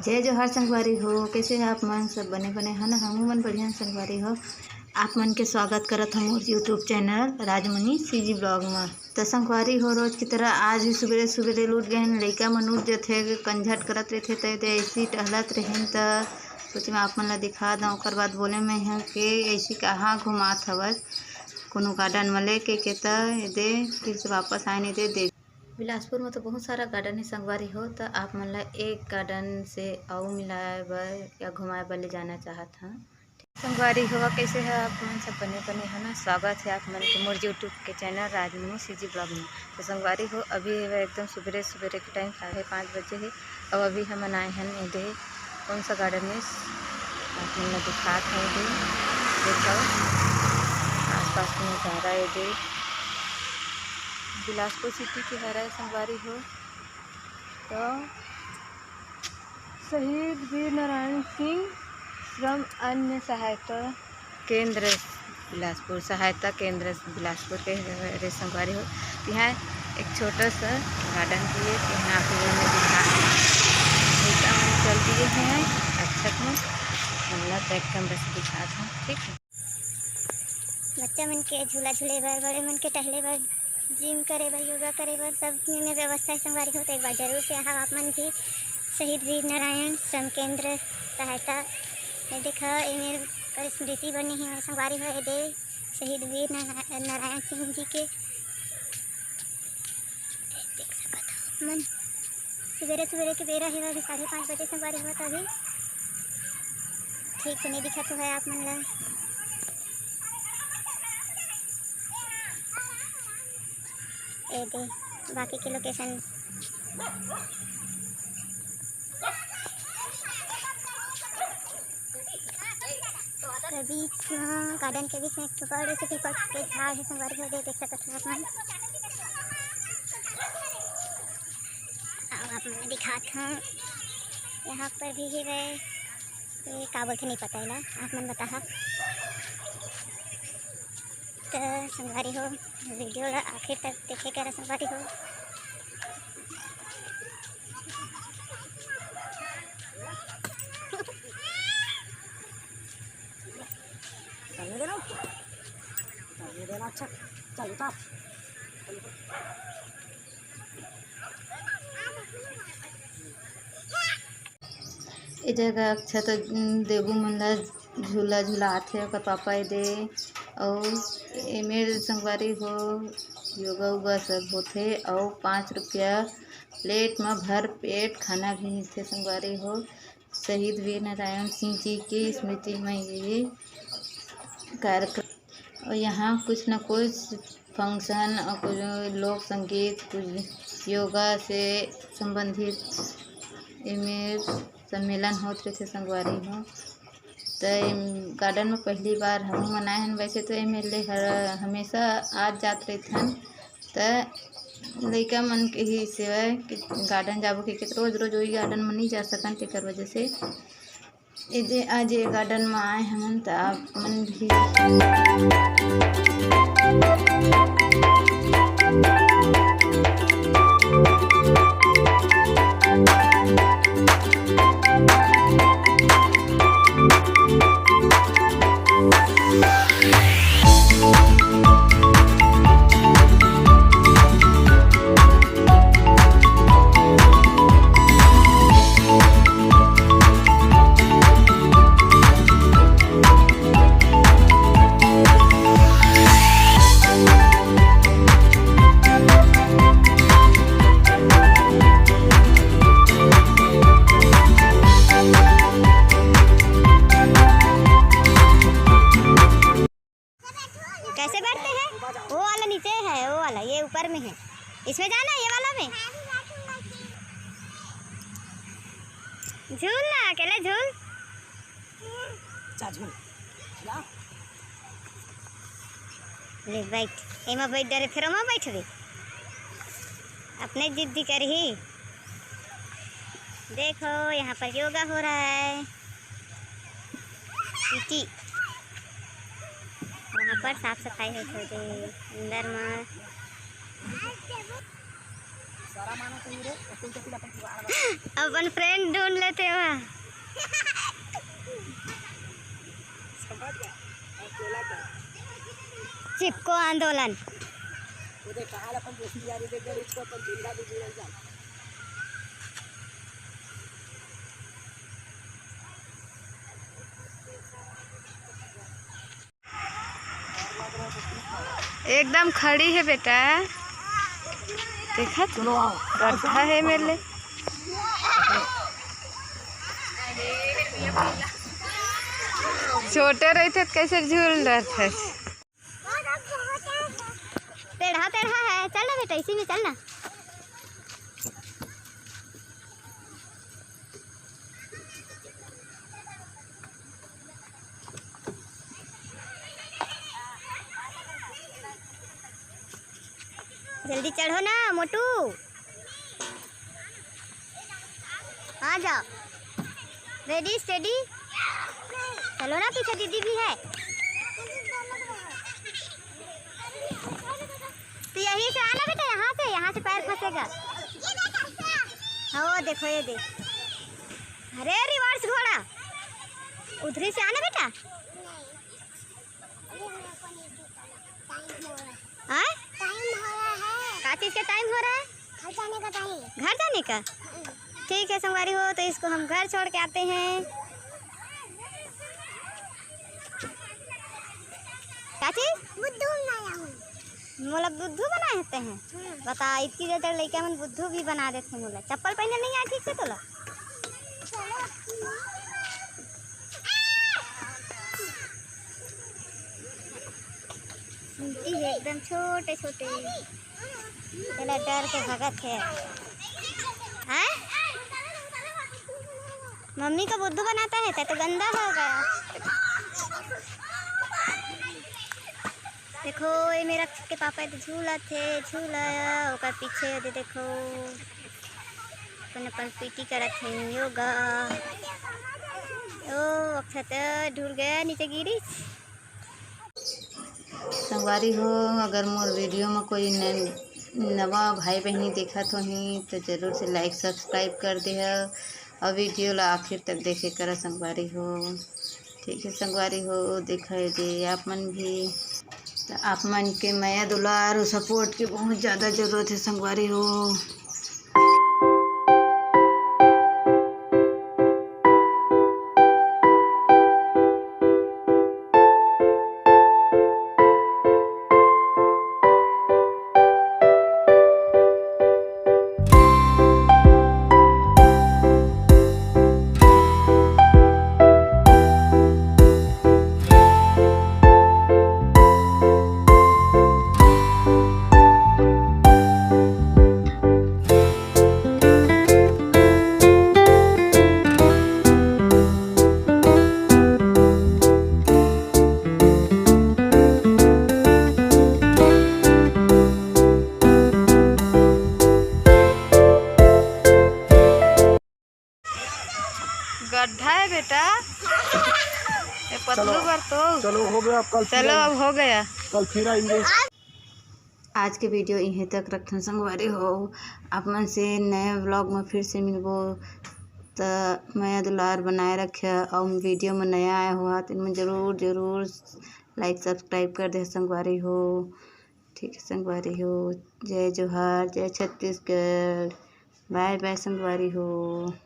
जय जोहार संगवारी हो। कैसे है आप मन? सब बने बने है ना? हमू मन बढ़िया संगवारी हो। आप मन के स्वागत करत हम मोर YouTube channel Rajmani CG blog में। तो संगवारी हो, रोज की तरह आज भी सुबेरे सुबेरे लूट गए हैं। लड़का मन उठ जाते कंझट करत रहते तो ऐसी टहलत रहें तो सोचे मैं आप मन ला दिखा दूँ। ओकर बाद बोले मैं है कि ऐसी कहाँ घुमात हवस कोनो गार्डन में लेके के दे फिर से वापस आए नहीं दे। बिलासपुर में तो बहुत सारा गार्डन है संगवारी हो। तो आप मन ला एक गार्डन से और मिलाए बर या घुमाए बर ले जाना चाहत हाँ संगवारी हो। कैसे है आप मन? सब बने बने है ना? स्वागत है आप मन के मोर यूट्यूब के चैनल राजमणि सीजी ब्लॉग में। तो संगवारी हो, अभी एकदम सुबेरे सुबेरे के टाइम 5:30 बजे है और अभी हम आए हैं इधे कौन सा गार्डन में आप मन ला दिखात है। इधे देखो आसपास में नज़ारा इधे बिलासपुर सिटी के हरा संगवारी हो। तो शहीद वीर नारायण सिंह श्रम अन्य सहायता केंद्र बिलासपुर सहायता केंद्र बिलासपुर के हरे संगवारी हो। यहाँ एक छोटा सा गार्डन भी है। यहाँ पे दिखा चल दिए हैं अच्छा में हमला तो एकदम बस दिखा था। ठीक है, बच्चा मन के झूला झूले बर, बड़े मन के टहले बर, जिम करे बर, योगा करे बर सब में व्यवस्था है संगवारी हो। तो एक बार जरूर से यहाँ आप मन भी शहीद वीर नारायण श्रम केंद्र सहायता ये देखा मेरे कर स्मृति बनी है संगवारी हो। ये दे शहीद वीर नारायण सिंह जी के देख सकत मन सवेरे सवेरे के बेरा है। अभी 5:30 बजे संगवारी हो। तो अभी ठीक से नहीं दिखा तो है आप मन ला। ए दे बाकी के लोकेशन के बीच में गार्डन के बीच में एक बड़े से पीपल के झाड़ है संगवारी हो। देख सकते हैं आप मैं दिखाता हूँ। यहाँ पर भी है गए ये का बोलते नहीं पता है आप मन बता। तो संगवारी हो वीडियो ला आखिर तक देखे कर संगवारी हो। अच्छा चलता ए जगह अच्छा तो देबू मन ला झूला झूलात है ओकर पापा दे और एमेर संगवारी हो योगा उगा सब होथे और 5 रुपया प्लेट में भर पेट खाना भी मिलते संगवारी हो। शहीद वीर नारायण सिंह जी की स्मृति में ये कार्यक्रम और यहाँ कुछ न कुछ फंक्शन और कुछ लोक संगीत कुछ योगा से संबंधित इमें सम्मेलन होते रहते संगवारी हो। तो गार्डन में पहली बार हम मनाए हैं। वैसे तो एमएलए हमेशा आज जात रहते हैं। तो लड़का मन के ही सेवा कि गार्डन जाबो के रोज रोज वही गार्डन में नहीं जा सकन तेकर वजह से इधे आज ये गार्डन में आए हम। तो आप मन भी कैसे बैठते हैं? वो वाला नीचे है, वो वाला ये ऊपर में है। इसमें जाना ये वाला में झूल ना अकेले झूल ले बैठ एमा बैठ डरे फिर वहाँ बैठ भी अपने जिद्दी कर ही। देखो यहाँ पर योगा हो रहा है। वहाँ पर साफ सफाई है थोड़ी अंदर में अपन फ्रेंड ढूंढ लेते हो। चिपको आंदोलन। एकदम खड़ी है बेटा, देखा गड्ढा है मेरे लिए। छोटे रहते तो कैसे झूल रहे थे। टेढ़ा टेढ़ा है, चल ना बेटा इसी में चल ना। जल्दी चढ़ो ना मोटू, आ जाओ। रेडी स्टेडी, चलो ना, पीछे दीदी भी है। तो यहीं से आना बेटा, यहाँ से पैर फंसेगा। हाँ वो देखो, ये देख, अरे रिवर्स घोड़ा, उधरी से आना बेटा। हाँ क्या चीज़ का टाइम हो रहा है? घर जाने का टाइम। घर जाने का, ठीक है संगवारी हो, तो इसको हम घर छोड़ के आते हैं। क्या चीज? बुद्धू बनाया हूँ। मोला बुद्धू बनाए होते हैं। बता, इतनी देर लड़का मन बुद्धू भी बना देते हैं। मोला चप्पल पहने नहीं आया ठीक से तोला। सुनती है एकदम छोटे छोटे, तेरा डर के भगत है। हैं? मम्मी का बुद्धू बनाता है तो गंदा हो गया। देखो ये मेरा के पापा तो झूला थे, झूला ओकर पीछे दे देखो अपन पीटी करत थे, योगा। ओ अक्षत ढूल गया, नीचे गिरी। संगवारी हो, अगर मोर वीडियो में कोई नवा भाई बहनी देखत होही तो जरूर से लाइक सब्सक्राइब कर दे और वीडियो ला आखिर तक देखे करा संगवारी हो। ठीक है संगवारी हो, देखा दे आप मन भी, तो आप मन के माया दुलार और सपोर्ट की बहुत ज़्यादा ज़रूरत है संगवारी हो। गड्ढा है बेटा, ये पतलू पर तो चलो हो गया, कल चलो अब हो गया, कल फिर आएंगे। आज के वीडियो यहीं तक रखन संगवारी हो। आप मन से नए व्लॉग में फिर से मिलबो, तो माया दुलार बनाए रखे। और वीडियो में नया आया हुआ तो इनमें ज़रूर लाइक सब्सक्राइब कर दे संगवारी हो। ठीक है संगवारी हो, जय जोहार, जय छत्तीसगढ़, बाय बाय संगवारी हो।